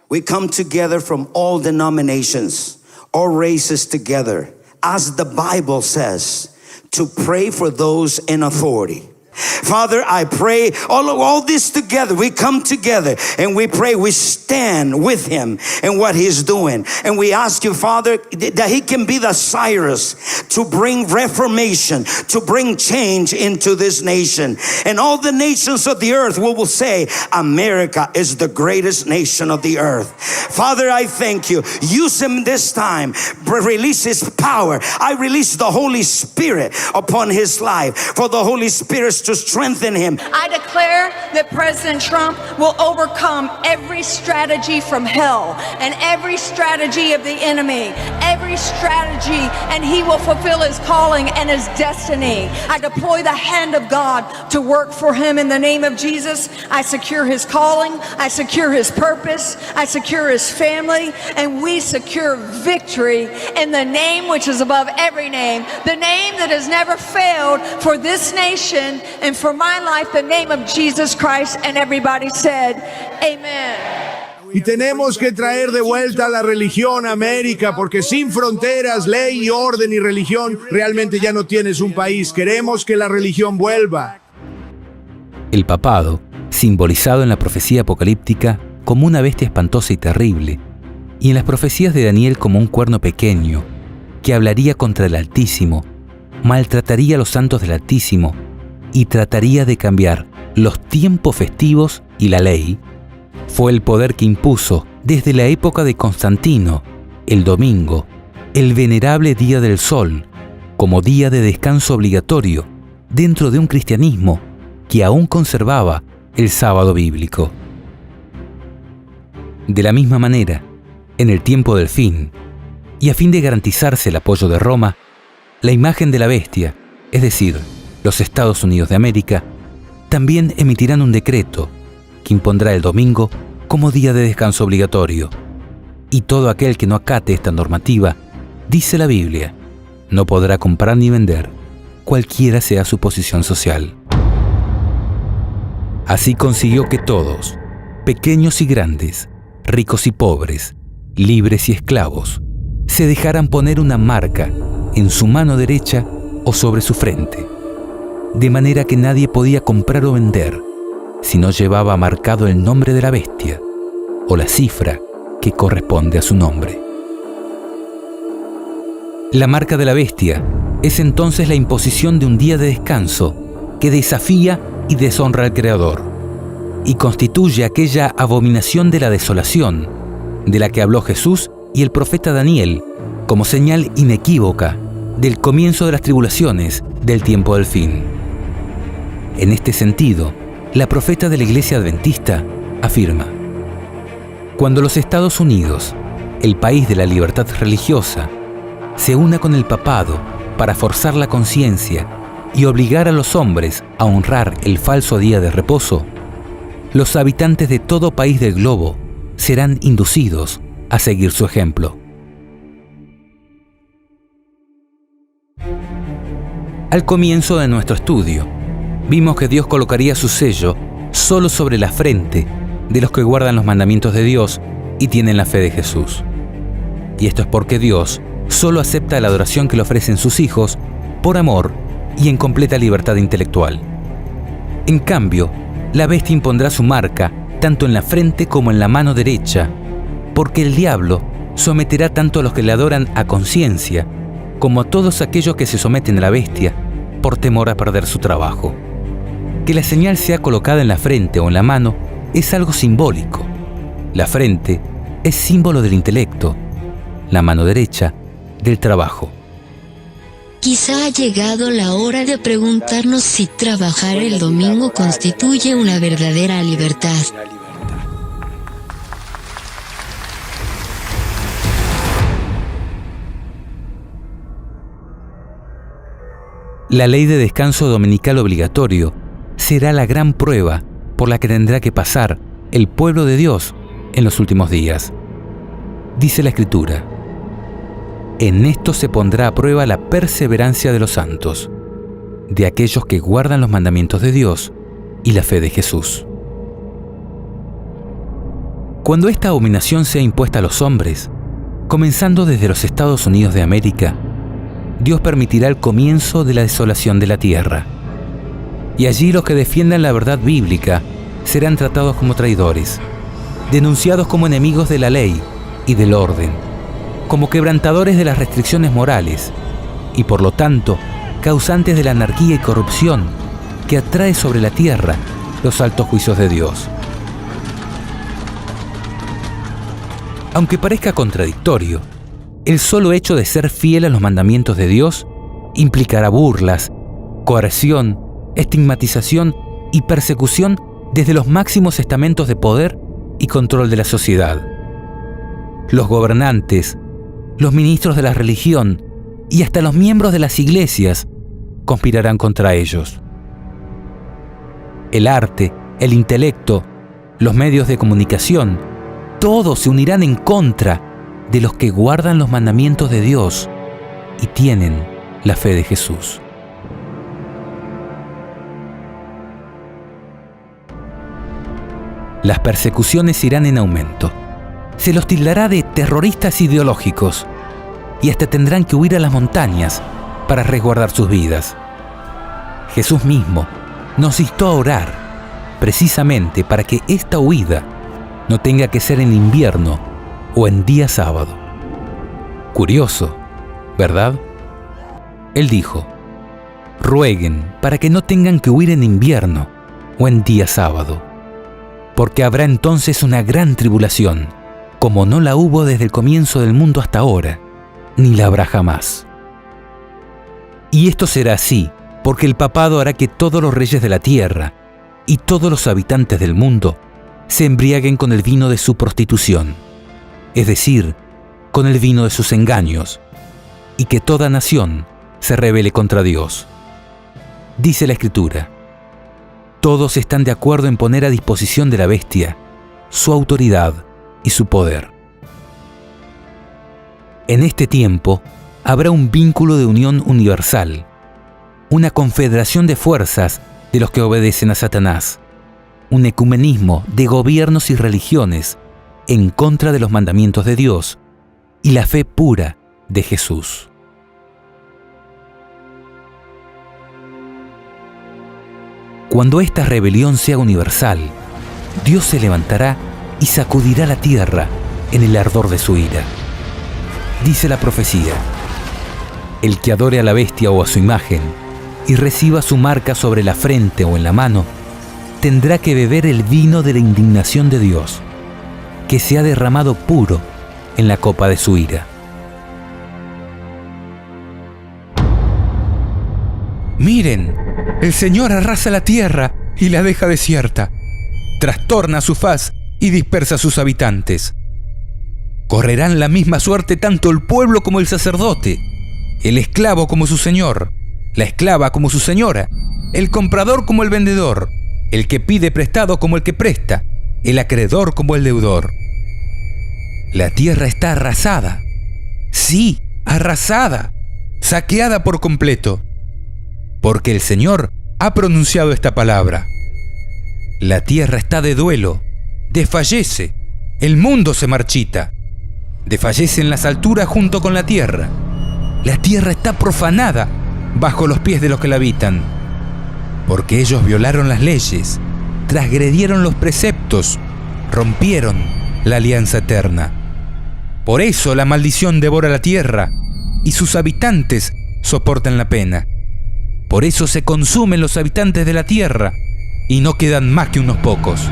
We come together from all denominations, all races together, as the Bible says, to pray for those in authority. Father, I pray all this together. We come together and we pray. We stand with him and what he's doing. And we ask you, Father, that he can be the Cyrus to bring reformation, to bring change into this nation. And all the nations of the earth will say, America is the greatest nation of the earth. Father, I thank you. Use him this time. Release his power. I release the Holy Spirit upon his life. For the Holy Spirit to strengthen him. I declare that President Trump will overcome every strategy from hell and every strategy of the enemy, every strategy, and he will fulfill his calling and his destiny. I deploy the hand of God to work for him in the name of Jesus. I secure his calling, I secure his purpose, I secure his family, and we secure victory in the name which is above every name, the name that has never failed for this nation and for my life, the name of Jesus Christ. And everybody said, amen. Y tenemos que traer de vuelta la religión a América, porque sin fronteras, ley y orden y religión, realmente ya no tienes un país. Queremos que la religión vuelva. El papado, simbolizado en la profecía apocalíptica como una bestia espantosa y terrible, y en las profecías de Daniel como un cuerno pequeño, que hablaría contra el Altísimo, maltrataría a los santos del Altísimo, y trataría de cambiar los tiempos festivos y la ley, fue el poder que impuso desde la época de Constantino el domingo, el venerable Día del Sol, como día de descanso obligatorio dentro de un cristianismo que aún conservaba el sábado bíblico. De la misma manera, en el tiempo del fin, y a fin de garantizarse el apoyo de Roma, la imagen de la bestia, es decir, los Estados Unidos de América, también emitirán un decreto que impondrá el domingo como día de descanso obligatorio. Y todo aquel que no acate esta normativa, dice la Biblia, no podrá comprar ni vender, cualquiera sea su posición social. Así consiguió que todos, pequeños y grandes, ricos y pobres, libres y esclavos, se dejaran poner una marca en su mano derecha o sobre su frente, de manera que nadie podía comprar o vender si no llevaba marcado el nombre de la bestia o la cifra que corresponde a su nombre. La marca de la bestia es entonces la imposición de un día de descanso que desafía y deshonra al Creador y constituye aquella abominación de la desolación de la que habló Jesús y el profeta Daniel como señal inequívoca del comienzo de las tribulaciones del tiempo del fin. En este sentido, la profeta de la Iglesia Adventista afirma: cuando los Estados Unidos, el país de la libertad religiosa, se una con el papado para forzar la conciencia y obligar a los hombres a honrar el falso día de reposo, los habitantes de todo país del globo serán inducidos a seguir su ejemplo. Al comienzo de nuestro estudio, vimos que Dios colocaría su sello solo sobre la frente de los que guardan los mandamientos de Dios y tienen la fe de Jesús. Y esto es porque Dios solo acepta la adoración que le ofrecen sus hijos por amor y en completa libertad intelectual. En cambio, la bestia impondrá su marca tanto en la frente como en la mano derecha, porque el diablo someterá tanto a los que le adoran a conciencia como a todos aquellos que se someten a la bestia por temor a perder su trabajo. Que la señal sea colocada en la frente o en la mano es algo simbólico. La frente es símbolo del intelecto, la mano derecha del trabajo. Quizá ha llegado la hora de preguntarnos si trabajar el domingo constituye una verdadera libertad. La ley de descanso dominical obligatorio será la gran prueba por la que tendrá que pasar el pueblo de Dios en los últimos días. Dice la Escritura: en esto se pondrá a prueba la perseverancia de los santos, de aquellos que guardan los mandamientos de Dios y la fe de Jesús. Cuando esta abominación sea impuesta a los hombres, comenzando desde los Estados Unidos de América, Dios permitirá el comienzo de la desolación de la tierra. Y allí los que defiendan la verdad bíblica serán tratados como traidores, denunciados como enemigos de la ley y del orden, como quebrantadores de las restricciones morales y por lo tanto causantes de la anarquía y corrupción que atrae sobre la tierra los altos juicios de Dios. Aunque parezca contradictorio, el solo hecho de ser fiel a los mandamientos de Dios implicará burlas, coerción, estigmatización y persecución desde los máximos estamentos de poder y control de la sociedad. Los gobernantes, los ministros de la religión y hasta los miembros de las iglesias conspirarán contra ellos. El arte, el intelecto, los medios de comunicación, todos se unirán en contra de los que guardan los mandamientos de Dios y tienen la fe de Jesús. Las persecuciones irán en aumento. Se los tildará de terroristas ideológicos y hasta tendrán que huir a las montañas para resguardar sus vidas. Jesús mismo nos instó a orar precisamente para que esta huida no tenga que ser en invierno o en día sábado. Curioso, ¿verdad? Él dijo: rueguen para que no tengan que huir en invierno o en día sábado, porque habrá entonces una gran tribulación, como no la hubo desde el comienzo del mundo hasta ahora, ni la habrá jamás. Y esto será así, porque el papado hará que todos los reyes de la tierra y todos los habitantes del mundo se embriaguen con el vino de su prostitución, es decir, con el vino de sus engaños, y que toda nación se rebele contra Dios. Dice la Escritura: todos están de acuerdo en poner a disposición de la bestia su autoridad y su poder. En este tiempo habrá un vínculo de unión universal, una confederación de fuerzas de los que obedecen a Satanás, un ecumenismo de gobiernos y religiones en contra de los mandamientos de Dios y la fe pura de Jesús. Cuando esta rebelión sea universal, Dios se levantará y sacudirá la tierra en el ardor de su ira. Dice la profecía: el que adore a la bestia o a su imagen y reciba su marca sobre la frente o en la mano, tendrá que beber el vino de la indignación de Dios, que se ha derramado puro en la copa de su ira. Miren, el Señor arrasa la tierra y la deja desierta, trastorna su faz y dispersa a sus habitantes. Correrán la misma suerte tanto el pueblo como el sacerdote, el esclavo como su señor, la esclava como su señora, el comprador como el vendedor, el que pide prestado como el que presta, el acreedor como el deudor. La tierra está arrasada, sí, arrasada, saqueada por completo, porque el Señor ha pronunciado esta palabra. La tierra está de duelo, desfallece, el mundo se marchita, desfallecen las alturas junto con la tierra. La tierra está profanada bajo los pies de los que la habitan, porque ellos violaron las leyes, transgredieron los preceptos, rompieron la alianza eterna. Por eso la maldición devora la tierra y sus habitantes soportan la pena. Por eso se consumen los habitantes de la tierra y no quedan más que unos pocos.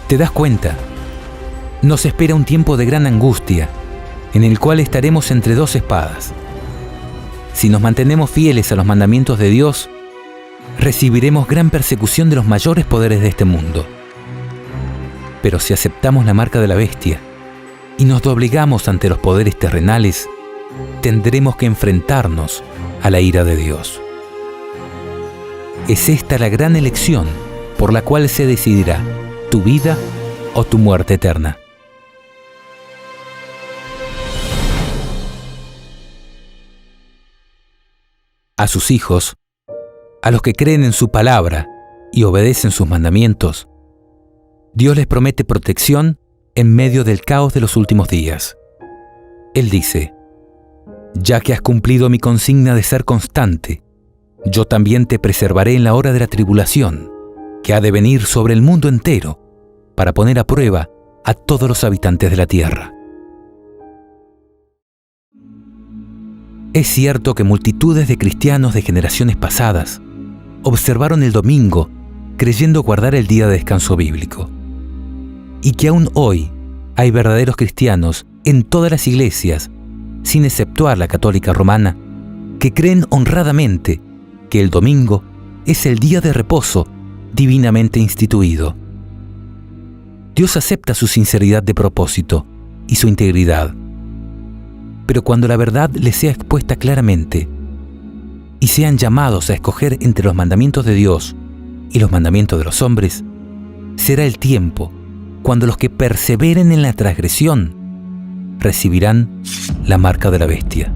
¿Te das cuenta? Nos espera un tiempo de gran angustia, en el cual estaremos entre dos espadas. Si nos mantenemos fieles a los mandamientos de Dios, recibiremos gran persecución de los mayores poderes de este mundo. Pero si aceptamos la marca de la bestia y nos doblegamos ante los poderes terrenales, tendremos que enfrentarnos a la ira de Dios. Es esta la gran elección por la cual se decidirá tu vida o tu muerte eterna. A sus hijos, a los que creen en su palabra y obedecen sus mandamientos, Dios les promete protección en medio del caos de los últimos días. Él dice: ya que has cumplido mi consigna de ser constante, yo también te preservaré en la hora de la tribulación, que ha de venir sobre el mundo entero, para poner a prueba a todos los habitantes de la tierra. Es cierto que multitudes de cristianos de generaciones pasadas observaron el domingo creyendo guardar el día de descanso bíblico, y que aún hoy hay verdaderos cristianos en todas las iglesias, sin exceptuar la católica romana, que creen honradamente que el domingo es el día de reposo divinamente instituido. Dios acepta su sinceridad de propósito y su integridad, pero cuando la verdad les sea expuesta claramente y sean llamados a escoger entre los mandamientos de Dios y los mandamientos de los hombres, será el tiempo cuando los que perseveren en la transgresión recibirán la marca de la bestia.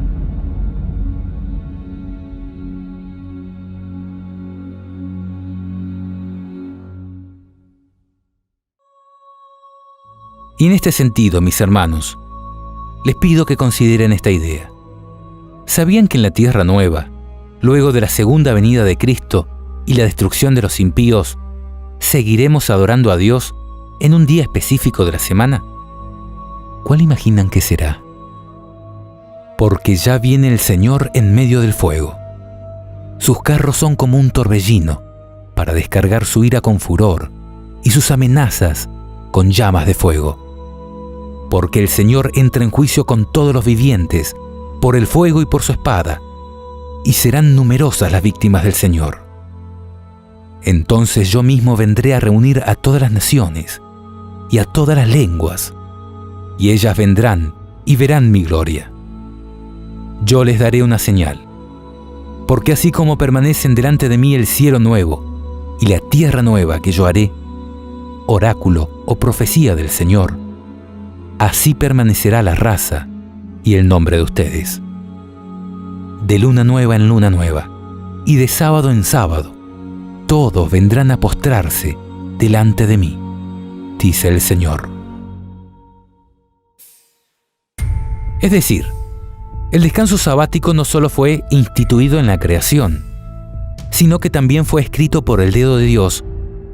Y en este sentido, mis hermanos, les pido que consideren esta idea. ¿Sabían que en la Tierra Nueva, luego de la segunda venida de Cristo y la destrucción de los impíos, seguiremos adorando a Dios en un día específico de la semana? ¿Cuál imaginan que será? Porque ya viene el Señor en medio del fuego. Sus carros son como un torbellino para descargar su ira con furor y sus amenazas con llamas de fuego. Porque el Señor entra en juicio con todos los vivientes, por el fuego y por su espada, y serán numerosas las víctimas del Señor. Entonces yo mismo vendré a reunir a todas las naciones y a todas las lenguas, y ellas vendrán y verán mi gloria. Yo les daré una señal, porque así como permanecen delante de mí el cielo nuevo y la tierra nueva que yo haré, oráculo o profecía del Señor, así permanecerá la raza y el nombre de ustedes. De luna nueva en luna nueva, y de sábado en sábado, todos vendrán a postrarse delante de mí, dice el Señor. Es decir, El descanso sabático no solo fue instituido en la creación, sino que también fue escrito por el dedo de Dios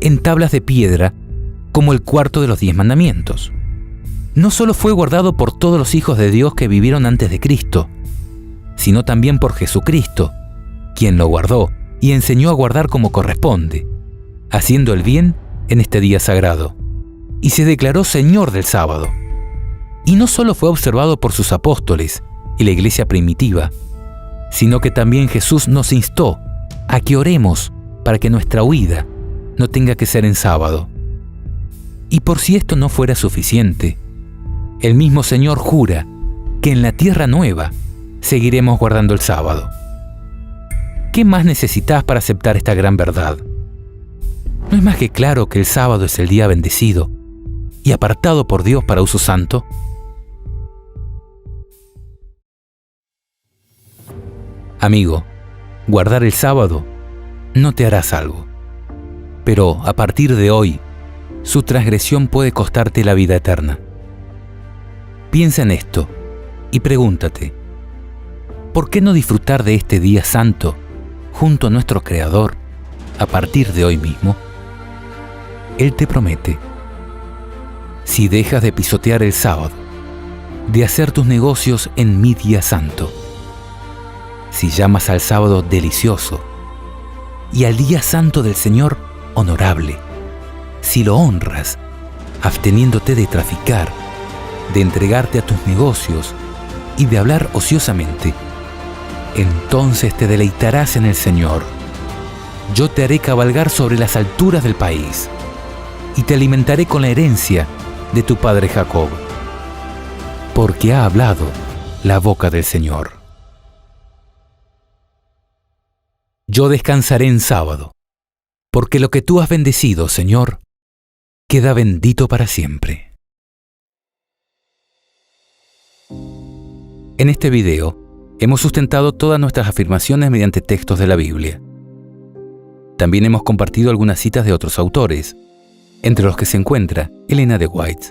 en tablas de piedra como el cuarto de los 10 mandamientos. No solo fue guardado por todos los hijos de Dios que vivieron antes de Cristo, sino también por Jesucristo, quien lo guardó y enseñó a guardar como corresponde, haciendo el bien en este día sagrado, y se declaró Señor del sábado. Y no solo fue observado por sus apóstoles y la iglesia primitiva, sino que también Jesús nos instó a que oremos para que nuestra huida no tenga que ser en sábado. Y por si esto no fuera suficiente, el mismo Señor jura que en la tierra nueva seguiremos guardando el sábado. ¿Qué más necesitas para aceptar esta gran verdad? ¿No es más que claro que el sábado es el día bendecido y apartado por Dios para uso santo? Amigo, guardar el sábado no te hará salvo, pero a partir de hoy, su transgresión puede costarte la vida eterna. Piensa en esto y pregúntate, ¿por qué no disfrutar de este día santo junto a nuestro Creador a partir de hoy mismo? Él te promete, si dejas de pisotear el sábado, de hacer tus negocios en mi día santo, si llamas al sábado delicioso y al día santo del Señor honorable, si lo honras, absteniéndote de traficar, de entregarte a tus negocios y de hablar ociosamente, entonces te deleitarás en el Señor. Yo te haré cabalgar sobre las alturas del país y te alimentaré con la herencia de tu padre Jacob, porque ha hablado la boca del Señor. Yo descansaré en sábado, porque lo que tú has bendecido, Señor, queda bendito para siempre. En este video, hemos sustentado todas nuestras afirmaciones mediante textos de la Biblia. También hemos compartido algunas citas de otros autores, entre los que se encuentra Elena de White.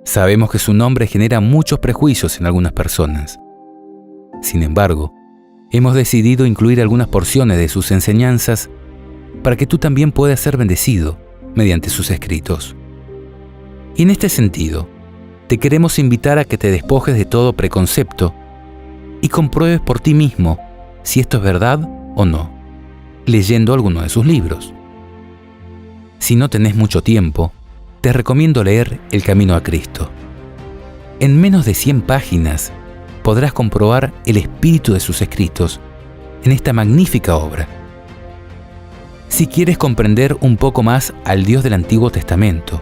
Sabemos que su nombre genera muchos prejuicios en algunas personas. Sin embargo, hemos decidido incluir algunas porciones de sus enseñanzas para que tú también puedas ser bendecido mediante sus escritos. Y en este sentido, te queremos invitar a que te despojes de todo preconcepto y compruebes por ti mismo si esto es verdad o no, leyendo alguno de sus libros. Si no tenés mucho tiempo, te recomiendo leer El Camino a Cristo. En menos de 100 páginas podrás comprobar el espíritu de sus escritos en esta magnífica obra. Si quieres comprender un poco más al Dios del Antiguo Testamento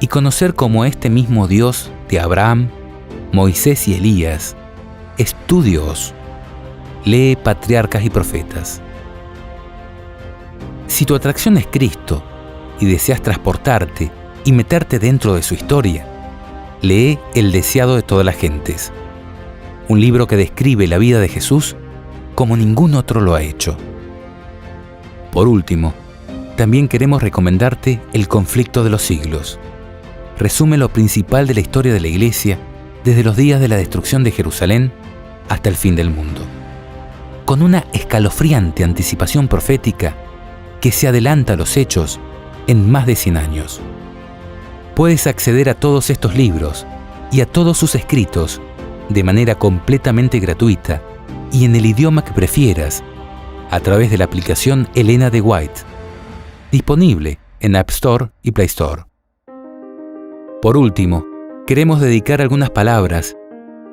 y conocer cómo este mismo Dios de Abraham, Moisés y Elías es tu Dios, lee Patriarcas y Profetas. Si tu atracción es Cristo y deseas transportarte y meterte dentro de su historia, lee El deseado de todas las gentes, un libro que describe la vida de Jesús como ningún otro lo ha hecho. Por último, también queremos recomendarte El conflicto de los siglos. Resume lo principal de la historia de la Iglesia desde los días de la destrucción de Jerusalén hasta el fin del mundo, con una escalofriante anticipación profética que se adelanta a los hechos en más de 100 años. Puedes acceder a todos estos libros y a todos sus escritos de manera completamente gratuita y en el idioma que prefieras a través de la aplicación Elena de White, disponible en App Store y Play Store. Por último, queremos dedicar algunas palabras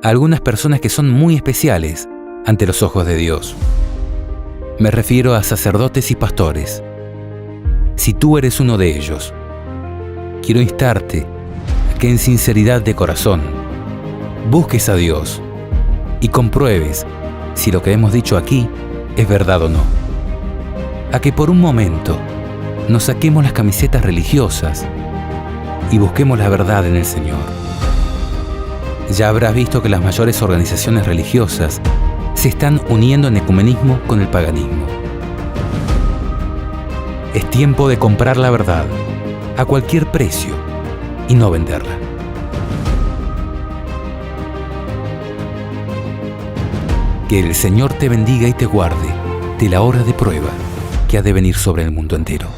a algunas personas que son muy especiales ante los ojos de Dios. Me refiero a sacerdotes y pastores. Si tú eres uno de ellos, quiero instarte a que en sinceridad de corazón busques a Dios y compruebes si lo que hemos dicho aquí es verdad o no. A que por un momento nos saquemos las camisetas religiosas y busquemos la verdad en el Señor. Ya habrás visto que las mayores organizaciones religiosas se están uniendo en ecumenismo con el paganismo. Es tiempo de comprar la verdad a cualquier precio y no venderla. Que el Señor te bendiga y te guarde de la hora de prueba que ha de venir sobre el mundo entero.